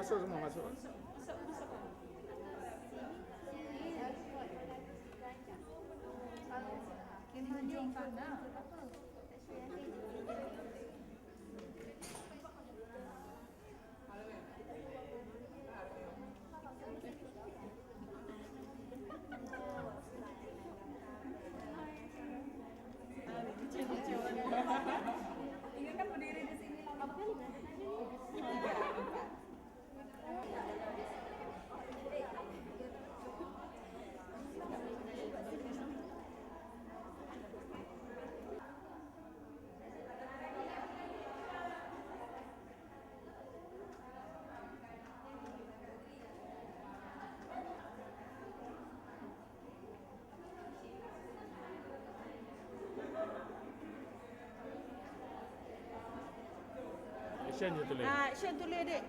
Masuk semua, masuk. Ujung sana. Ini kan berdiri di sini lama kali. Action je tulis. Action tulis adik.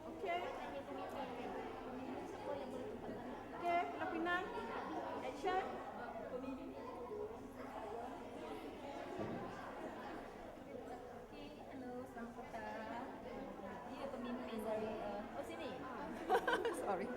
Okey. Okey, Filipina. Action. Halo, selamat petang. Dia pemimpin dari oh sini. Sorry.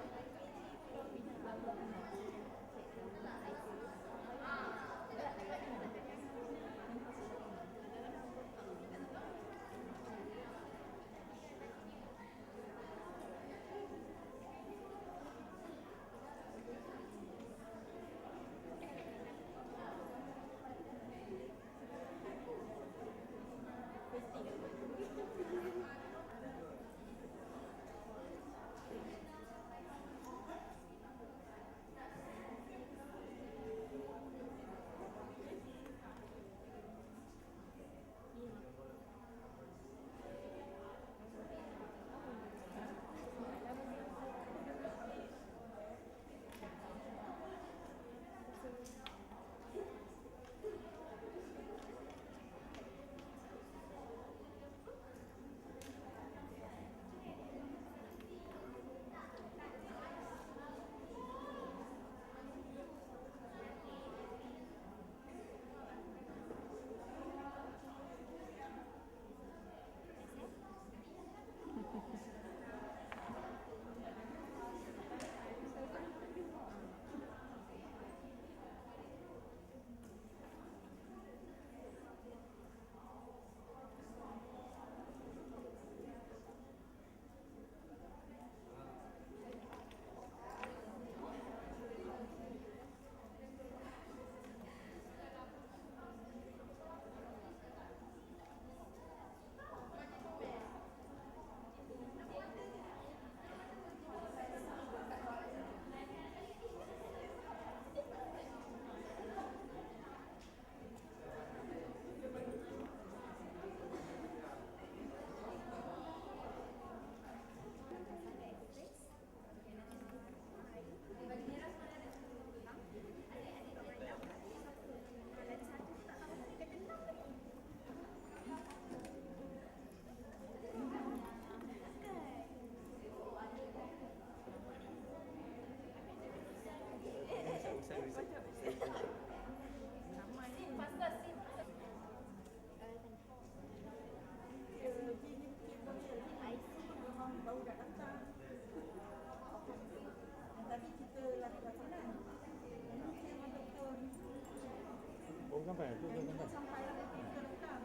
Oh, sampai tu sampai. Sampai kita datang.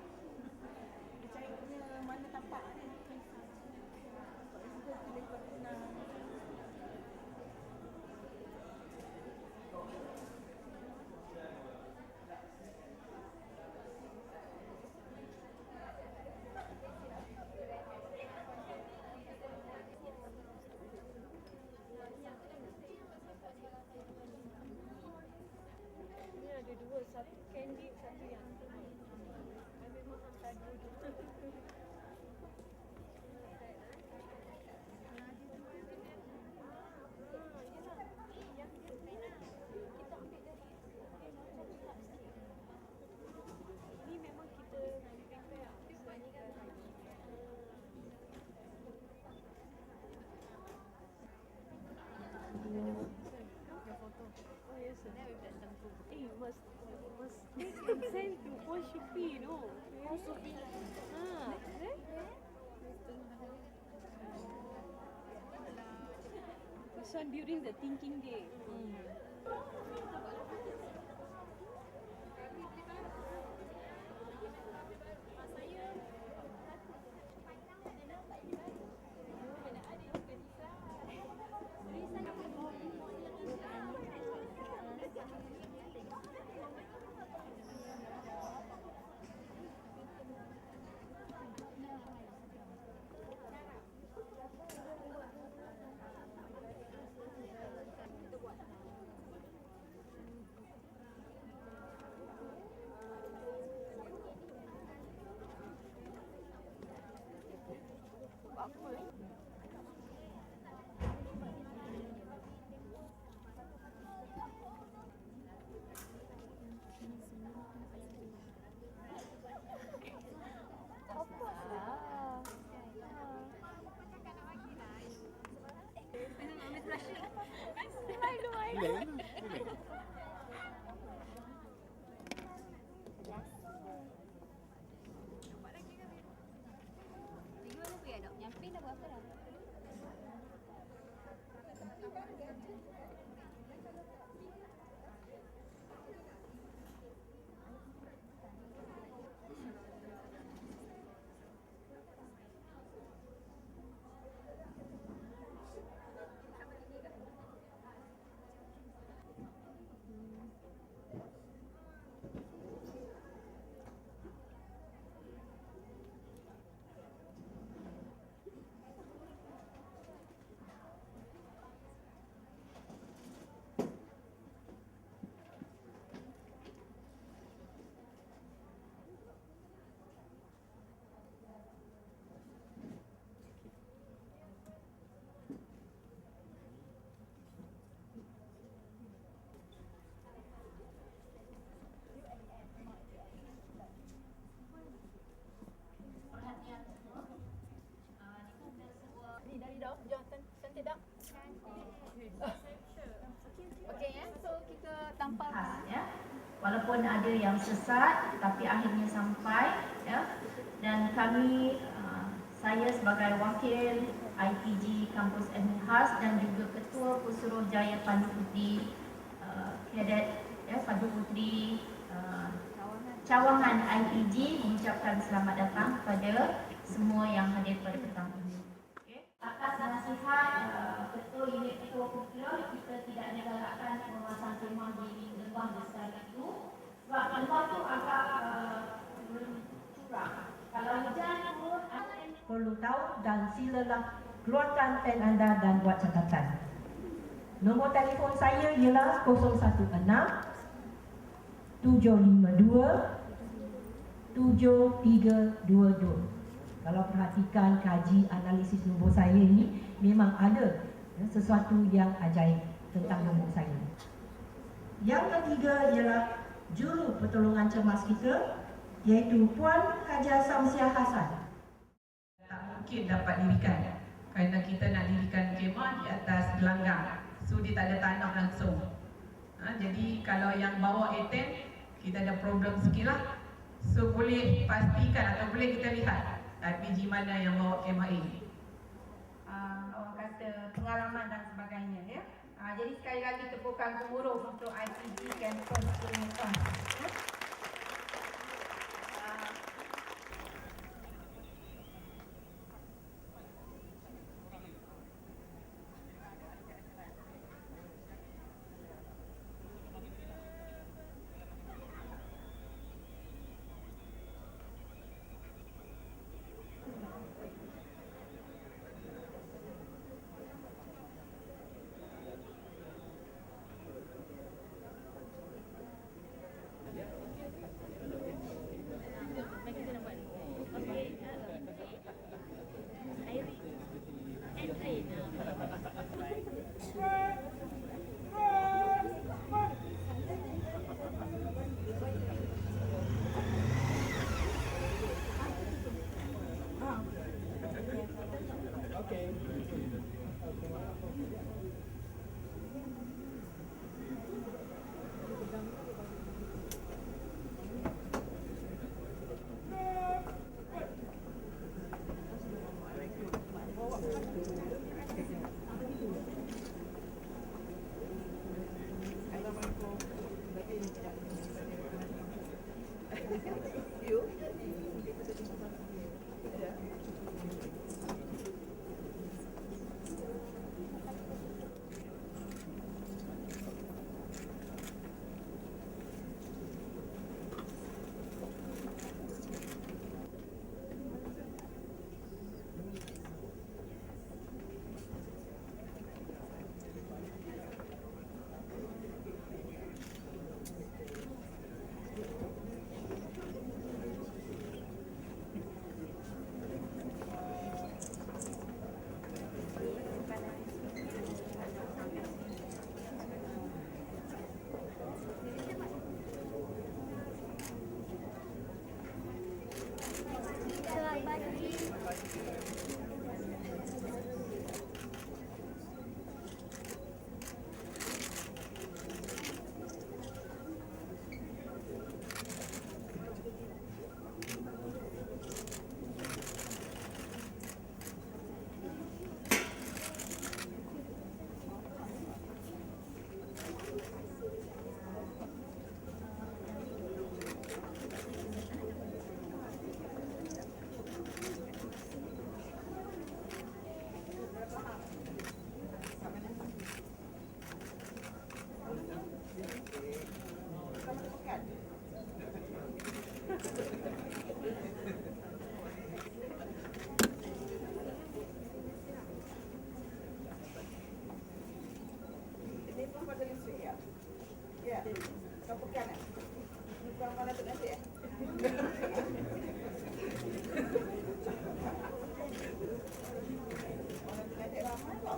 Dia cari punya mana tapak ni. Sebab itu pilih Filipina. Ini ada dua, satu candy, satu yang ambil makan tadi. Send to Paul Shopee, no? Paul Shopee. Ah, this one during the thinking day. Relax. Relax. Yang pin dah berapa dah? Ni dari dah, cantik tak? Okey ya, so kita tampal ya. Walaupun ada yang sesat tapi akhirnya sampai ya. Dan kami saya sebagai wakil IPG Kampus Admin Khas dan juga Ketua Pusuruhjaya Pandu Puteri Kadet ya Pandu Puteri Cawangan IPG mengucapkan selamat datang kepada semua yang hadir pada petang ini. Atas nasihat Ketua Unit Ketua Putra, kita tidak digalakkan memasang kemah di lembah besar itu sebab lembah itu agak curang. Kalau hujan pun perlu tahu dan silalah keluarkan pen anda dan buat catatan. Nombor telefon saya ialah 016 752 7322. Kalau perhatikan kaji analisis nombor saya ini memang ada sesuatu yang ajaib tentang nombor saya. Yang ketiga ialah juru pertolongan cemas kita iaitu Puan Haja Samsiah Hasan. Tak mungkin dapat dirikan kerana kita nak dirikan kemah di atas gelanggang, so dia tak ada tanah langsung. Jadi kalau yang bawa eten, kita ada problem sikit lah. So boleh pastikan atau boleh kita lihat IPG mana yang bawa kemah ini. Orang kata pengalaman dan sebagainya ya. Jadi sekali lagi tepukan gemuruh untuk IPG Campus Kementerian. You? Ya. Ini pun pada listrik ya? Ya. Kau pekan eh? Bukan mana tu nanti eh? Mana tu nanti ramai kau?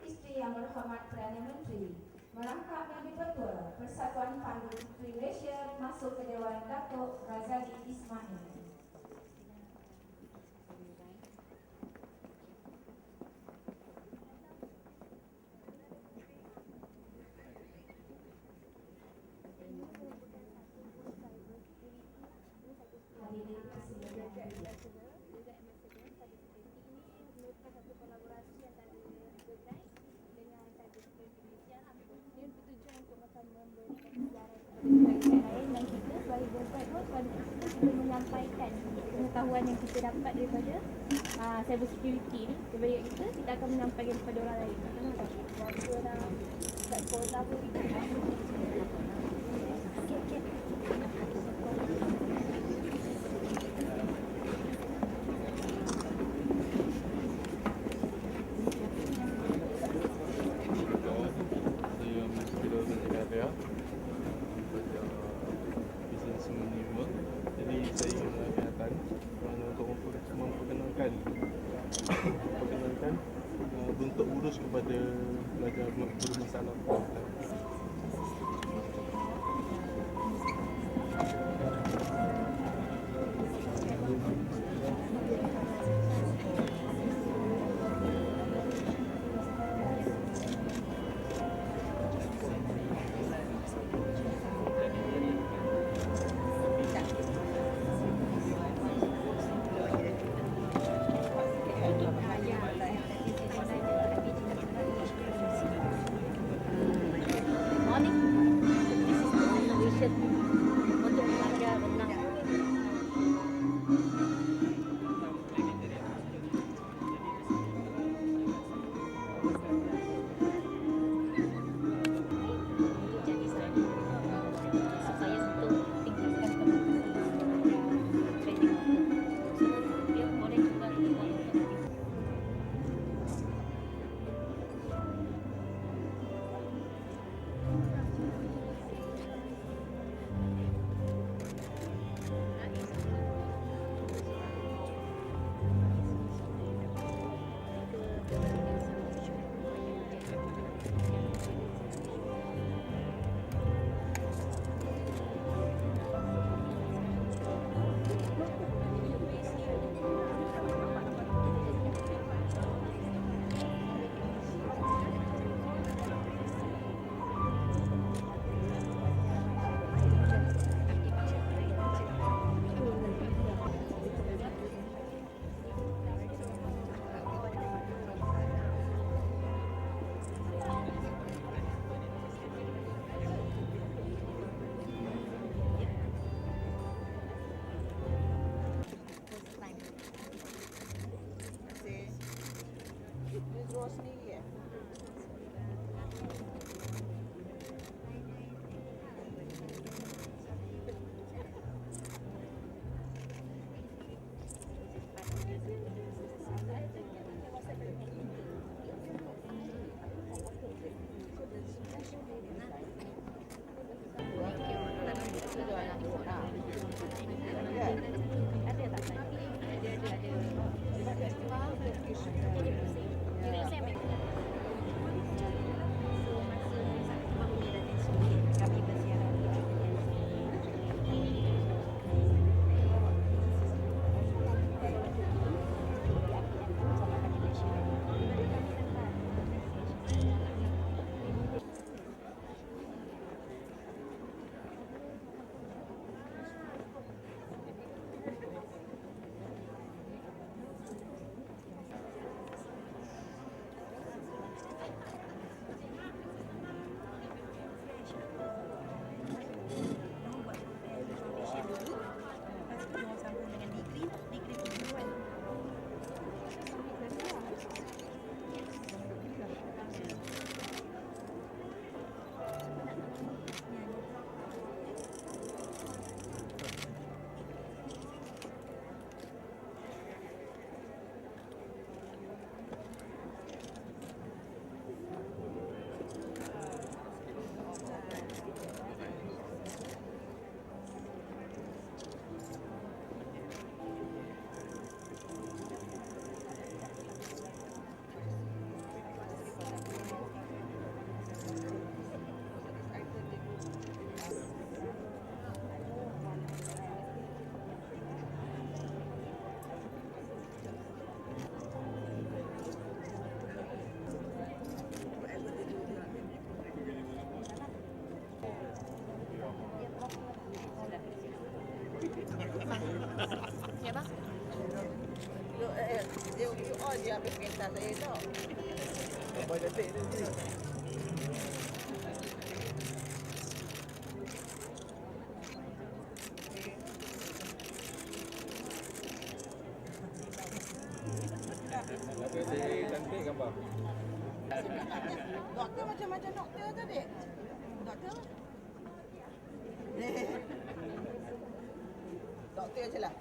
Isteri yang berhormat Perdana Menteri merangkap yang dipertua Persatuan Pandu Puteri Malaysia masuk ke Dewan Datuk Razali Ismail. Hadirin persilakan. Dan kita sebagai graduate kita menyampaikan pengetahuan yang kita dapat daripada cyber security ni kepada kita akan menyampaikan kepada orang lain. Berapa dah kat sekolah pun jadi saya ingin kelihatan untuk memperkenalkan bentuk urus kepada pelajar bermasalah pendidikan. untuk mengajar renang. habis pentas saya tau. Gambar cantik dia ni. Tapi dia cantik gambar. Doktor macam-macam doktor tu, Dek. Doktor. Doktor je lah.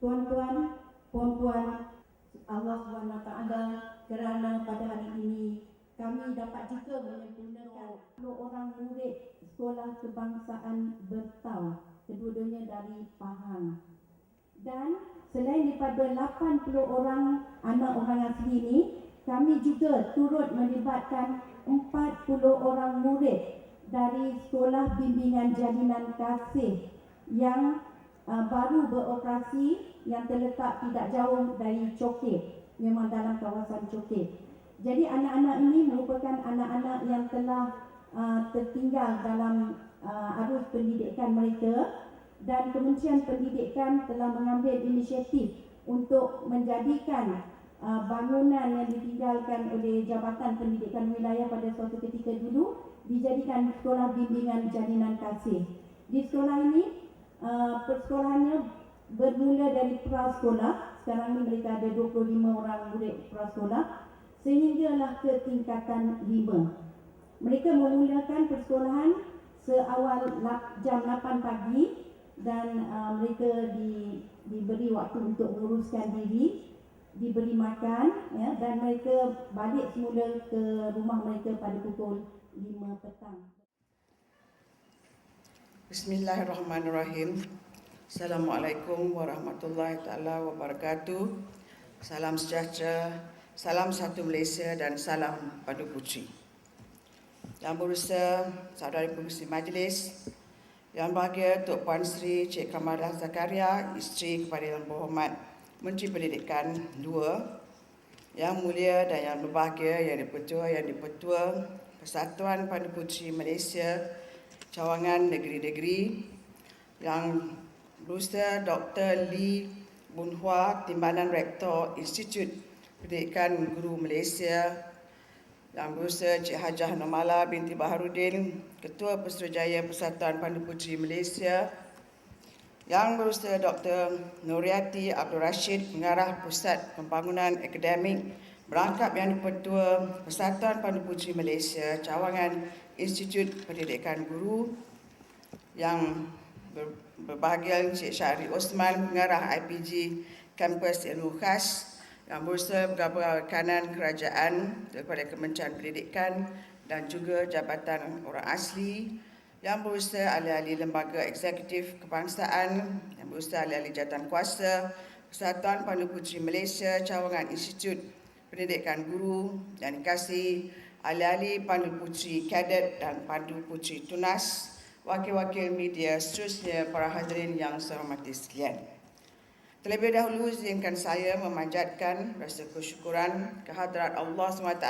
tuan-tuan, puan-puan, Allah SWT kerana pada hari ini kami dapat juga menyempurnakan 10 orang murid Sekolah Kebangsaan Bertau, kedua-duanya dari Pahang. Dan selain daripada 80 orang anak orang asli ini, kami juga turut melibatkan 40 orang murid dari Sekolah Bimbingan Jalinan Kasih yang baru beroperasi, yang terletak tidak jauh dari Chokit, memang dalam kawasan Chokit. Jadi anak-anak ini merupakan anak-anak yang telah tertinggal dalam arus pendidikan mereka, dan Kementerian Pendidikan telah mengambil inisiatif untuk menjadikan bangunan yang ditinggalkan oleh Jabatan Pendidikan Wilayah pada suatu ketika dulu dijadikan Sekolah Bimbingan Jalinan Kasih. Di sekolah ini persekolahannya bermula dari prasekolah. Sekarang ini mereka ada 25 orang murid prasekolah sehinggalah ke tingkatan 5. Mereka memulakan persekolahan seawal jam 8 pagi dan mereka diberi waktu untuk menguruskan diri, diberi makan, ya, dan mereka balik semula ke rumah mereka pada pukul 5 petang. Bismillahirrahmanirrahim. Assalamualaikum warahmatullahi taala wabarakatuh. Salam sejahtera, salam satu Malaysia dan salam Pandu Puteri. Yang berusaha saudari pengerusi majlis, yang bahagia Tok Puan Sri Cik Kamalah Zakaria, isteri kepada Yang Berhormat Menteri Pendidikan 2, Yang Mulia dan Yang Berbahagia Yang Dipertua Persatuan Pandu Puteri Malaysia Cawangan Negeri-Negeri, Yang berusaha Dr. Lee Boon Hua, Timbalan Rektor Institut Pendidikan Guru Malaysia, Yang berusaha Cik Hajah Normala binti Baharudin, Ketua Pesuruhjaya Persatuan Pandu Puteri Malaysia, Yang berusaha Dr. Nuriati Abdul Rashid, Pengarah Pusat Pembangunan Akademik Berangkap Yang Dipertua Persatuan Pandu Puteri Malaysia Cawangan Institut Pendidikan Guru, Yang berbahagia Cik Syahri Osman, Pengarah IPG Kampus Ilmu Khas, yang berusaha bergabung kanan kerajaan daripada Kementerian Pendidikan dan juga Jabatan Orang Asli, yang berusaha ahli-ahli lembaga eksekutif kebangsaan, yang berusaha ahli-ahli jawatan kuasa, Persatuan Pandu Puteri Malaysia Cawangan Institut Pendidikan Guru, yang dikasihi ahli-ahli Pandu Puteri Kadet dan Pandu Puteri Tunas, wakil-wakil media, seterusnya para hadirin yang saya hormati sekalian. Terlebih dahulu izinkan saya memanjatkan rasa kesyukuran kehadrat Allah SWT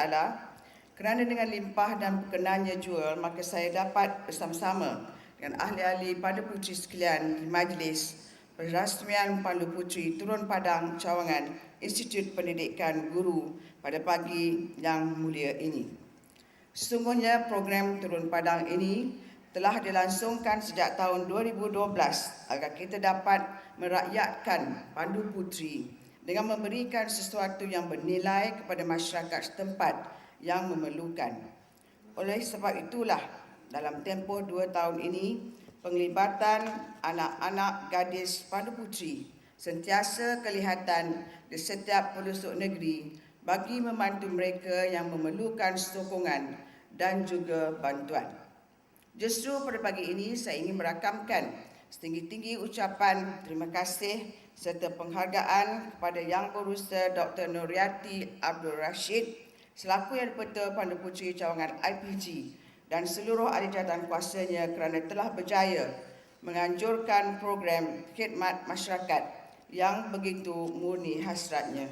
kerana dengan limpah dan berkenannya jua maka saya dapat bersama-sama dengan ahli-ahli Pandu Puteri sekalian di majlis perrasmian Pandu Puteri Turun Padang Cawangan Institut Pendidikan Guru pada pagi yang mulia ini. Sesungguhnya program Turun Padang ini telah dilangsungkan sejak tahun 2012 agar kita dapat merakyatkan Pandu Puteri dengan memberikan sesuatu yang bernilai kepada masyarakat setempat yang memerlukan. Oleh sebab itulah dalam tempoh 2 tahun ini, penglibatan anak-anak gadis Pandu Puteri sentiasa kelihatan di setiap pelosok negeri bagi membantu mereka yang memerlukan sokongan dan juga bantuan. Justru pada pagi ini saya ingin merakamkan setinggi-tinggi ucapan terima kasih serta penghargaan kepada Yang Berusaha Dr. Nuriati Abdul Rashid selaku Yang Dipertua Pandu Puteri Cawangan IPG dan seluruh ahli jawatan kuasanya kerana telah berjaya menganjurkan program khidmat masyarakat yang begitu murni hasratnya.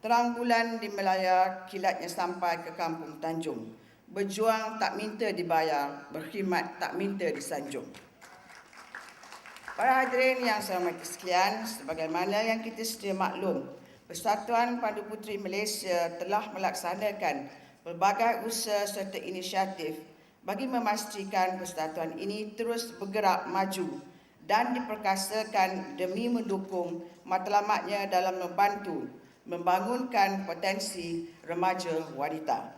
Terang bulan di Melaya, kilatnya sampai ke Kampung Tanjung. Berjuang tak minta dibayar, berkhidmat tak minta disanjung. Para hadirin yang saya hormati sekalian, sebagaimana yang kita sedia maklum, Persatuan Pandu Puteri Malaysia telah melaksanakan pelbagai usaha serta inisiatif bagi memastikan persatuan ini terus bergerak maju dan diperkasakan demi mendukung matlamatnya dalam membantu membangunkan potensi remaja wanita.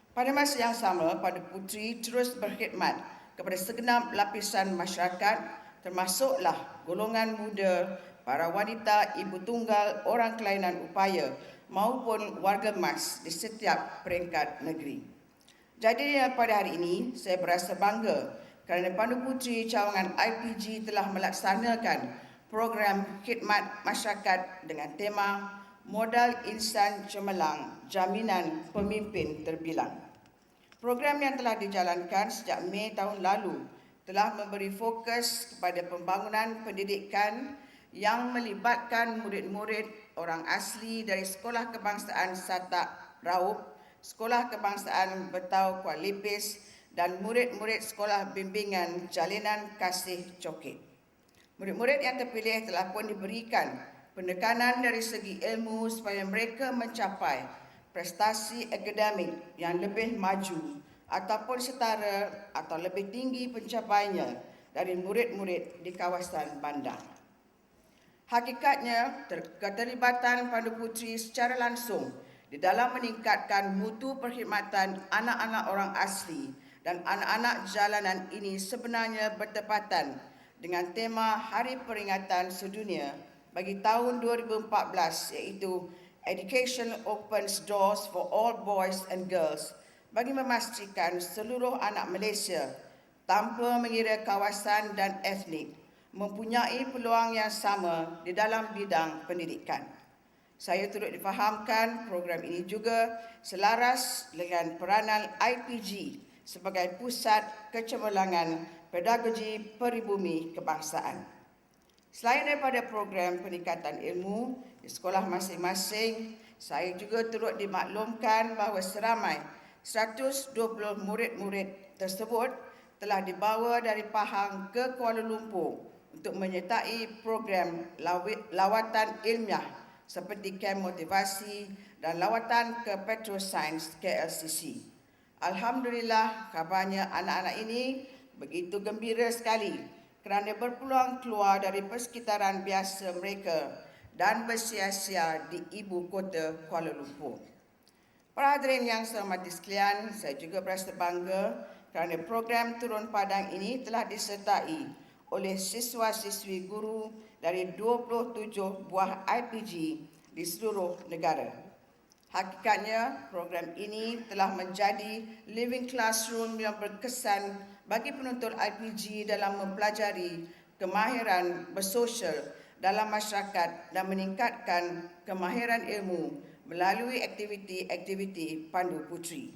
Pada masa yang sama, Pandu Puteri terus berkhidmat kepada segenap lapisan masyarakat termasuklah golongan muda, para wanita, ibu tunggal, orang kelainan upaya maupun warga emas di setiap peringkat negeri. Jadi pada hari ini, saya berasa bangga kerana Pandu Puteri Cawangan IPG telah melaksanakan program khidmat masyarakat dengan tema Modal Insan Cemerlang, Jaminan Pemimpin Terbilang. Program yang telah dijalankan sejak Mei tahun lalu telah memberi fokus kepada pembangunan pendidikan yang melibatkan murid-murid orang asli dari Sekolah Kebangsaan Satak Raup, Sekolah Kebangsaan Betau Kuala Lipis dan murid-murid Sekolah Bimbingan Jalinan Kasih Cokit. Murid-murid yang terpilih telah pun diberikan penekanan dari segi ilmu supaya mereka mencapai prestasi akademik yang lebih maju ataupun setara atau lebih tinggi pencapaiannya dari murid-murid di kawasan bandar. Hakikatnya, keterlibatan Pandu Puteri secara langsung di dalam meningkatkan mutu perkhidmatan anak-anak orang asli dan anak-anak jalanan ini sebenarnya bertepatan dengan tema Hari Peringatan Sedunia bagi tahun 2014 iaitu Education Opens Doors for All Boys and Girls bagi memastikan seluruh anak Malaysia tanpa mengira kawasan dan etnik mempunyai peluang yang sama di dalam bidang pendidikan. Saya turut difahamkan program ini juga selaras dengan peranan IPG sebagai pusat kecemerlangan pedagogi peribumi kebangsaan. Selain daripada program peningkatan ilmu di sekolah masing-masing, saya juga turut dimaklumkan bahawa seramai 120 murid-murid tersebut telah dibawa dari Pahang ke Kuala Lumpur untuk menyertai program lawatan ilmiah seperti kem motivasi dan lawatan ke Petroscience KLCC. Alhamdulillah, kabarnya anak-anak ini begitu gembira sekali kerana berpeluang keluar dari persekitaran biasa mereka dan bersia-sia di ibu kota Kuala Lumpur. Para hadirin yang saya hormati sekalian, saya juga berasa bangga kerana program Turun Padang ini telah disertai oleh siswa-siswi guru dari 27 buah IPG di seluruh negara. Hakikatnya, program ini telah menjadi living classroom yang berkesan bagi penuntut IPG dalam mempelajari kemahiran bersosial dalam masyarakat dan meningkatkan kemahiran ilmu melalui aktiviti-aktiviti Pandu Puteri.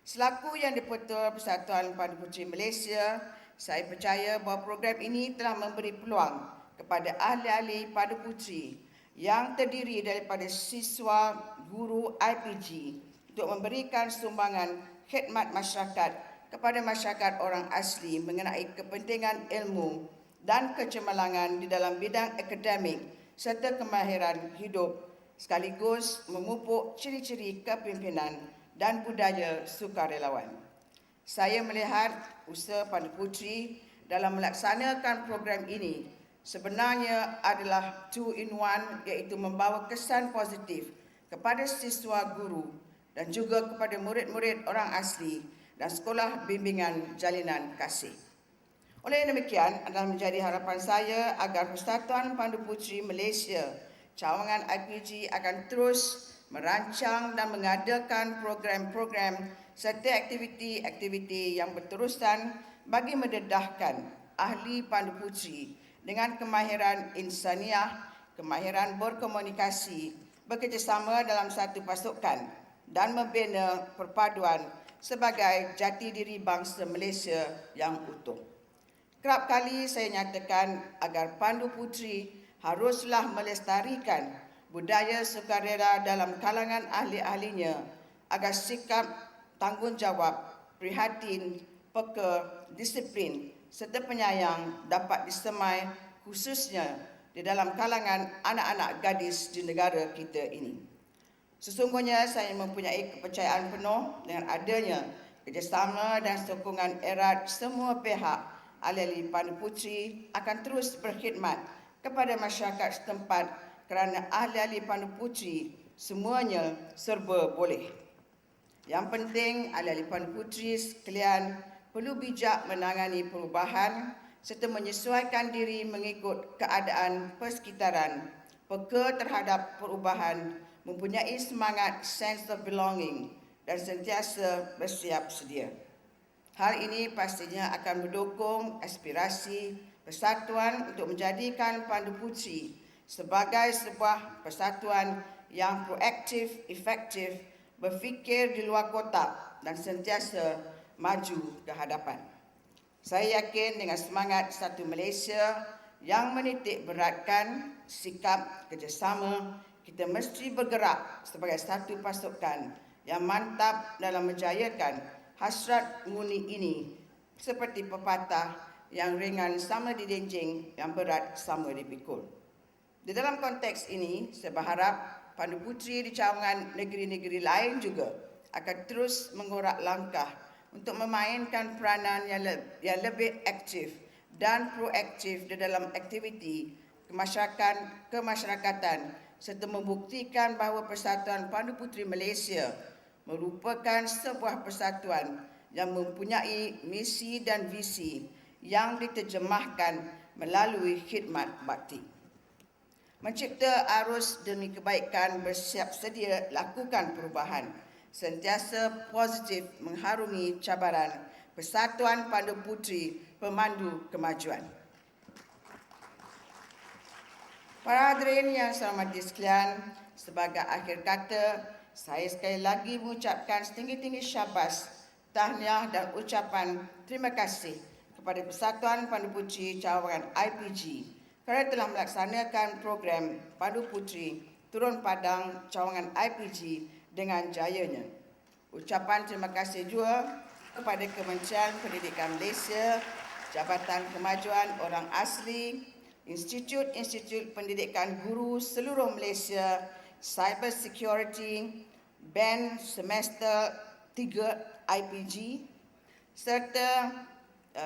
Selaku Yang di-Pertua Persatuan Pandu Puteri Malaysia, saya percaya bahawa program ini telah memberi peluang kepada ahli-ahli Pandu Puteri yang terdiri daripada siswa, guru IPG untuk memberikan sumbangan khidmat masyarakat kepada masyarakat orang asli mengenai kepentingan ilmu dan kecemerlangan di dalam bidang akademik serta kemahiran hidup sekaligus memupuk ciri-ciri kepimpinan dan budaya sukarelawan. Saya melihat usaha Pandu Puteri dalam melaksanakan program ini sebenarnya adalah 2-in-1 iaitu membawa kesan positif kepada siswa guru dan juga kepada murid-murid orang asli dan sekolah bimbingan jalinan kasih. Oleh demikian, adalah menjadi harapan saya agar Persatuan Pandu Puteri Malaysia Cawangan IPG akan terus merancang dan mengadakan program-program serta aktiviti-aktiviti yang berterusan bagi mendedahkan ahli Pandu Puteri dengan kemahiran insaniah, kemahiran berkomunikasi, bekerjasama dalam satu pasukan dan membina perpaduan sebagai jati diri bangsa Malaysia yang utuh. Kerap kali saya nyatakan agar Pandu Puteri haruslah melestarikan budaya sukarela dalam kalangan ahli-ahlinya agar sikap tanggungjawab, prihatin, peka, disiplin serta penyayang dapat disemai khususnya di dalam kalangan anak-anak gadis di negara kita ini. Sesungguhnya saya mempunyai kepercayaan penuh dengan adanya kerjasama dan sokongan erat semua pihak ahli-ahli Pandu Puteri akan terus berkhidmat kepada masyarakat setempat kerana ahli-ahli Pandu Puteri semuanya serba boleh. Yang penting, ahli-ahli Pandu Puteri sekalian perlu bijak menangani perubahan serta menyesuaikan diri mengikut keadaan persekitaran, peka terhadap perubahan, mempunyai semangat sense of belonging dan sentiasa bersiap sedia. Hal ini pastinya akan mendukung aspirasi persatuan untuk menjadikan Pandu Puteri sebagai sebuah persatuan yang proaktif, efektif, berfikir di luar kotak dan sentiasa maju ke hadapan. Saya yakin dengan semangat Satu Malaysia yang menitik beratkan sikap kerjasama, kita mesti bergerak sebagai satu pasukan yang mantap dalam menjayakan hasrat murni ini, seperti pepatah yang ringan sama didenjing, yang berat sama dipikul. Di dalam konteks ini, saya berharap Pandu Puteri di cawangan negeri-negeri lain juga akan terus mengorak langkah untuk memainkan peranan yang lebih aktif dan proaktif di dalam aktiviti kemasyarakatan serta membuktikan bahawa Persatuan Pandu Puteri Malaysia merupakan sebuah persatuan yang mempunyai misi dan visi yang diterjemahkan melalui khidmat bakti. Mencipta arus demi kebaikan, bersiap sedia lakukan perubahan, sentiasa positif mengharungi cabaran Persatuan Pandu Puteri Pemandu Kemajuan. Para hadirin yang saya hormati sekalian, sebagai akhir kata, saya sekali lagi mengucapkan setinggi-tinggi syabas, tahniah dan ucapan terima kasih kepada Persatuan Pandu Puteri Cawangan IPG kerana telah melaksanakan program Pandu Puteri Turun Padang Cawangan IPG dengan jayanya. Ucapan terima kasih juga kepada Kementerian Pendidikan Malaysia, Jabatan Kemajuan Orang Asli, Institut-Institut Pendidikan Guru seluruh Malaysia, Cyber Security, BAN Semester 3 IPG, serta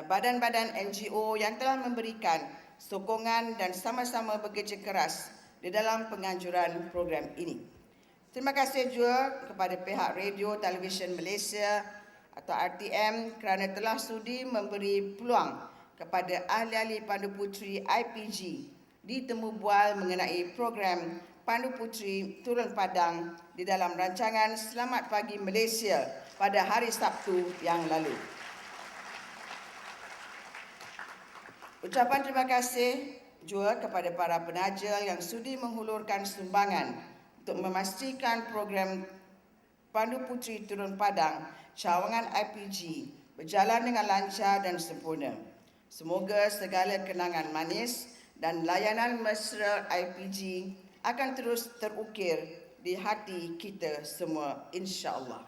badan-badan NGO yang telah memberikan sokongan dan sama-sama bekerja keras di dalam penganjuran program ini. Terima kasih juga kepada pihak Radio Television Malaysia atau RTM kerana telah sudi memberi peluang kepada ahli-ahli Pandu Puteri IPG ditemu bual mengenai program Pandu Puteri Turun Padang di dalam rancangan Selamat Pagi Malaysia pada hari Sabtu yang lalu. Ucapan terima kasih juga kepada para penaja yang sudi menghulurkan sumbangan untuk memastikan program Pandu Puteri Turun Padang Cawangan IPG berjalan dengan lancar dan sempurna. Semoga segala kenangan manis dan layanan mesra IPG akan terus terukir di hati kita semua, insya-Allah.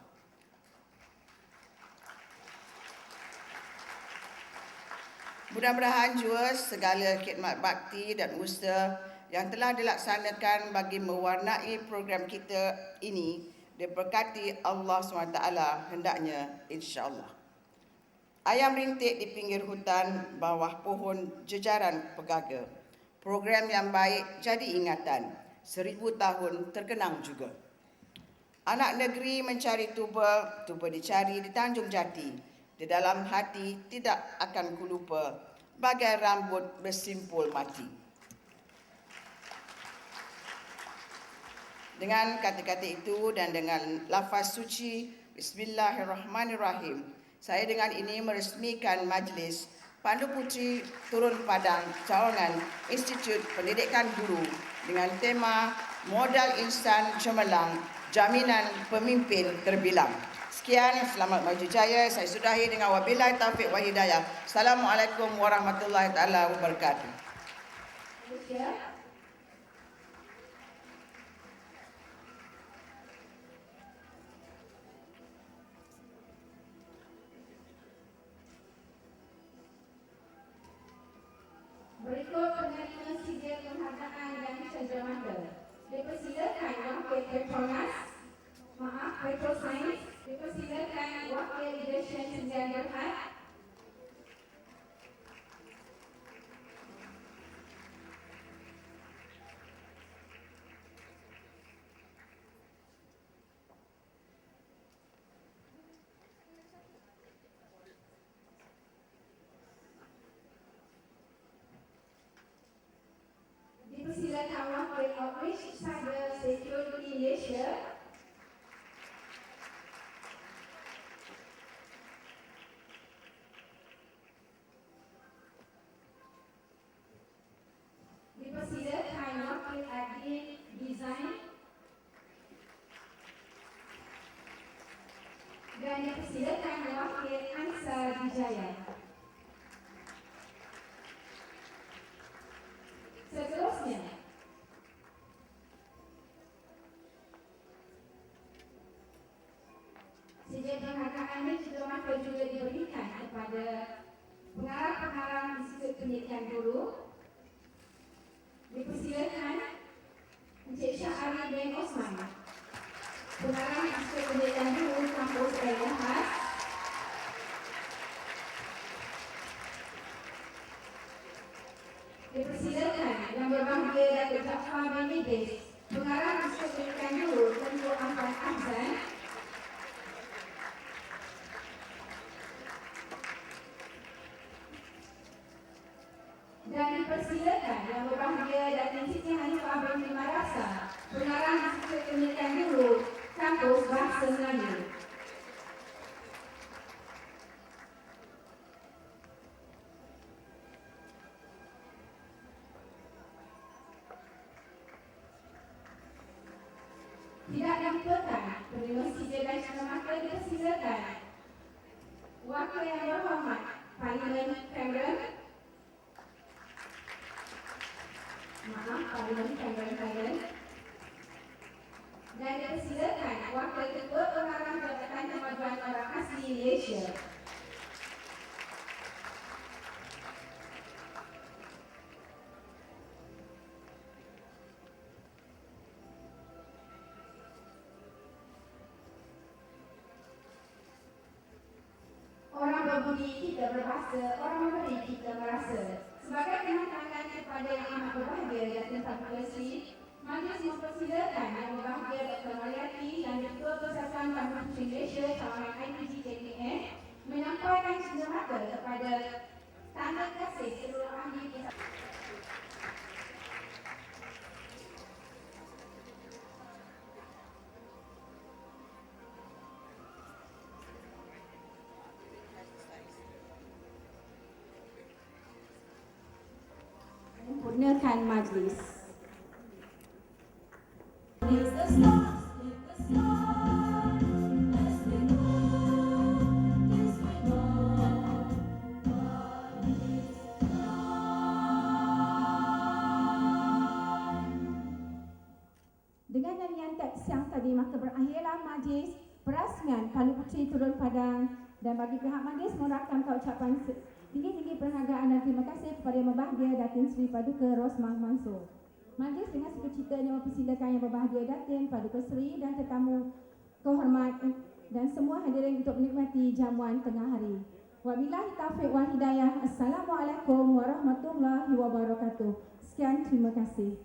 Mudah-mudahan juga segala khidmat bakti dan usaha yang telah dilaksanakan bagi mewarnai program kita ini diberkati Allah SWT hendaknya, insya-Allah. Ayam rintik di pinggir hutan bawah pohon jejaran pegaga. Program yang baik jadi ingatan, 1000 tahun terkenang juga. Anak negeri mencari tuba, tuba dicari di Tanjung Jati. Di dalam hati tidak akan kulupa, bagai rambut bersimpul mati. Dengan kata-kata itu dan dengan lafaz suci Bismillahirrahmanirrahim, saya dengan ini meresmikan majlis Pandu Puteri Turun Padang Cawangan Institut Pendidikan Guru dengan tema Modal Insan Cemerlang, Jaminan Pemimpin Terbilang. Sekian, selamat maju jaya. Saya sudahi dengan wabillahi taufiq wa hidayah. Assalamualaikum warahmatullahi taala wabarakatuh. Berikut penerima sidang penghargaan dan cendera. Dipersilakan Wakil Petronas, Petrosains. Dipersilakan Wakil Leadership Sdn Bhd. Outreach Cyber Security Malaysia, dipersilakan Wakil Admin Design dan dipersilakan Wakil Ansar Wijaya. Seterusnya, sejak penghargaan ini juga diberikan kepada pengarang-pengarang Institut Pendidikan Guru. Dipersilakan Encik Syahari bin Osman, pengarang Institut Pendidikan Guru Kampus Al-Ahad. Dipersilakan Yang Berbahagia Datuk Jaafar bin Idris, pengarang Institut Pendidikan Guru Tengku Ampat Ahzan. Dan dipersilakan Yang Berbahagia Datin Siti Hanifah binti Marasa, pengarang Institut Pendidikan Guru Kampus Bahasa Melayu. Tidak dilupakan penerima sijil dan semata dipersilakan Wakil Yang Berhormat Parlimen Cameron, dan dipersilakan Wakil Ketua Pengarang Jabatan Kemajuan Orang Asli Malaysia. Orang berbudi kita berbahasa, orang memberi kita merasa. Sebagai kenatangan kepada Yang Amat Berbahagia Datin Paduka Sri, Majlis mempersilakan Yang Berbahagia Dr. Mariati dan Ketua Persatuan Paduka Sri Malaysia Kawanan IPG KPN menyampaikan semata kepada tanda kasih seluruh ahli persatuan. Menyempurnakan majlis. Dengan nyanyian teks yang tadi, maka berakhirlah majlis perasmian Palu Puteri Turun Padang, dan bagi pihak majlis merakamkan ucapan tinggi-tinggi penghargaan dan terima kasih kepada Yang Berbahagia Datin Sri Paduka Rosmah Mansor. Majlis dengan sukacitanya mempersilakan Yang Berbahagia Datin Paduka Sri dan tetamu kehormat dan semua hadirin untuk menikmati jamuan tengah hari. Wabillahi taufiq wal hidayah. Assalamualaikum warahmatullahi wabarakatuh. Sekian, terima kasih.